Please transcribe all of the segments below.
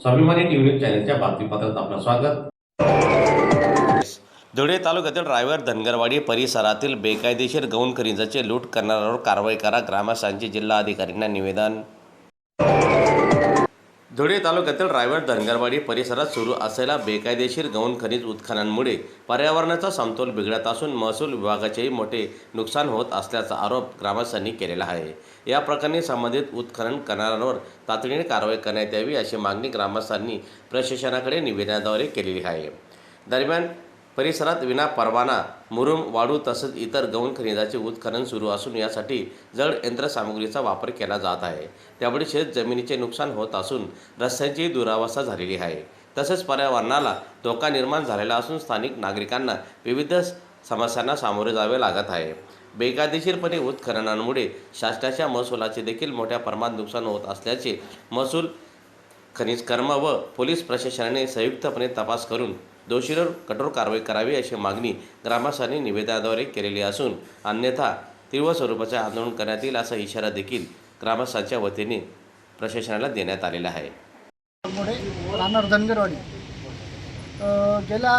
स्वाभिमानी न्यूज चॅनलच्या बातमीपत्रात आपलं स्वागत। धुळे तालुक्यातील रायवर धनगरवाडी परिसरातील बेकायदेशीर गौण खनिजाची लूट करणाऱ्यांवर कारवाई करा, ग्रामस्थांचे जिल्हा अधिकाऱ्यांना निवेदन। धुळे तालुक्यातील रायवर धनगरवाडी परिसरात सुरू असलेल्या बेकायदेशीर गौण खनिज उत्खननामुळे पर्यावरणाचा समतोल बिघडत असून महसूल विभागाचेही मोठे नुकसान होत असल्याचा आरोप ग्रामस्थांनी केलेला आहे। या प्रकरणी संबंधित उत्खनन करणाऱ्यांवर तातडीने कारवाई करण्यात यावी अशी मागणी ग्रामस्थांनी प्रशासनाकडे निवेदनाद्वारे केलेली आहे। दरम्यान परिसरात विना परवाना मुरुम, वाळू तसेच इतर गौण खनिजाचे उत्खनन सुरू असून यासाठी जड यंत्रसामुग्रीचा वापर केला जात आहे। त्यामुळे शेत जमिनीचे नुकसान होत असून रस्त्यांची दुरावस्था झालेली आहे। तसेच पर्यावरणाला धोका निर्माण झालेला असून स्थानिक नागरिकांना विविध समस्यांना सामोरे जावे लागत आहे। बेकायदेशीरपणे उत्खननामुळे शासनाच्या महसुलाचे देखील मोठ्या प्रमाणात नुकसान होत असल्याचे महसूल, खनिज कर्म व पोलीस प्रशासनाने संयुक्तपणे तपास करून दोषींवर कठोर कारवाई करावी अशी मागणी ग्रामस्थांनी निवेदनाद्वारे केलेली असून अन्यथा तीव्र स्वरूपाचे आंदोलन करण्यात येईल असा इशारा देखील ग्रामस्थांच्या वतीने प्रशासनाला देण्यात आलेला आहे। राहणार धनगरवाडी गेल्या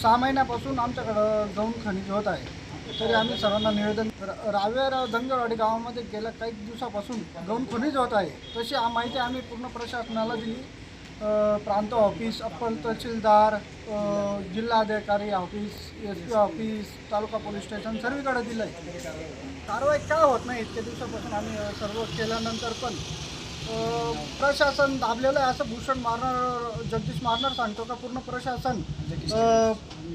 6 महिन्यापासून आमच्याकडं गौण खनिज होत आहे। तरी आम्ही सर्वांना निवेदन रावेर धनगरवाडी गावामध्ये गेल्या काही दिवसापासून गौण खनिज होत आहे। तशी माहिती आम्ही पूर्ण प्रशासनाला दिली। प्रांत ऑफिस, अप्पर तहसीलदार, जिल्हाधिकारी ऑफिस, SP ऑफिस, तालुका पोलीस स्टेशन सर्वीकडे दिलं आहे। कारवाई का होत नाही इतक्या दिवसापासून आम्ही सर्व केल्यानंतर पण प्रशासन दाबलेलं आहे असं भूषण मारणार, जगदीश मारणार सांगतो का पूर्ण प्रशासन,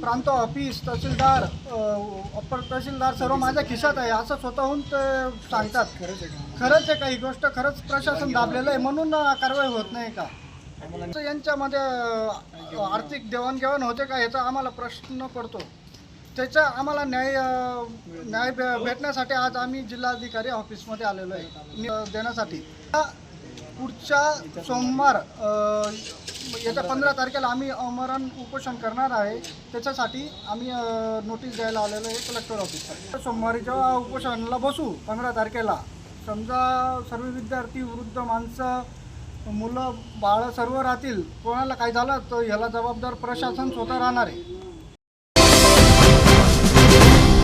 प्रांत ऑफिस, तहसीलदार, अप्पर तहसीलदार सर्व माझ्या खिशात आहे असं स्वतःहून ते सांगतात। खरंच आहे का ही गोष्ट? खरंच प्रशासन दाबलेलं आहे म्हणून कारवाई होत नाही का? यांच्यामध्ये आर्थिक देवाणघेवाण होते का याचा आम्हाला प्रश्न पडतो। त्याचा आम्हाला न्याय भेटण्यासाठी आज आम्ही जिल्हाधिकारी ऑफिसमध्ये आलेलो आहे देण्यासाठी। पुढच्या सोमवार येत्या 15 तारखेला आम्ही आमरण उपोषण करणार आहे। त्याच्यासाठी आम्ही नोटीस द्यायला आलेलो आहे कलेक्टर ऑफिसला। सोमवारी जेव्हा उपोषणाला बसू 15 तारखेला, समजा सर्व विद्यार्थी, वृद्ध माणसं, मुलं बाळं सर्व राहतील, कोणाला काय झालं तर ह्याला जबाबदार प्रशासन स्वतः राहणार आहे।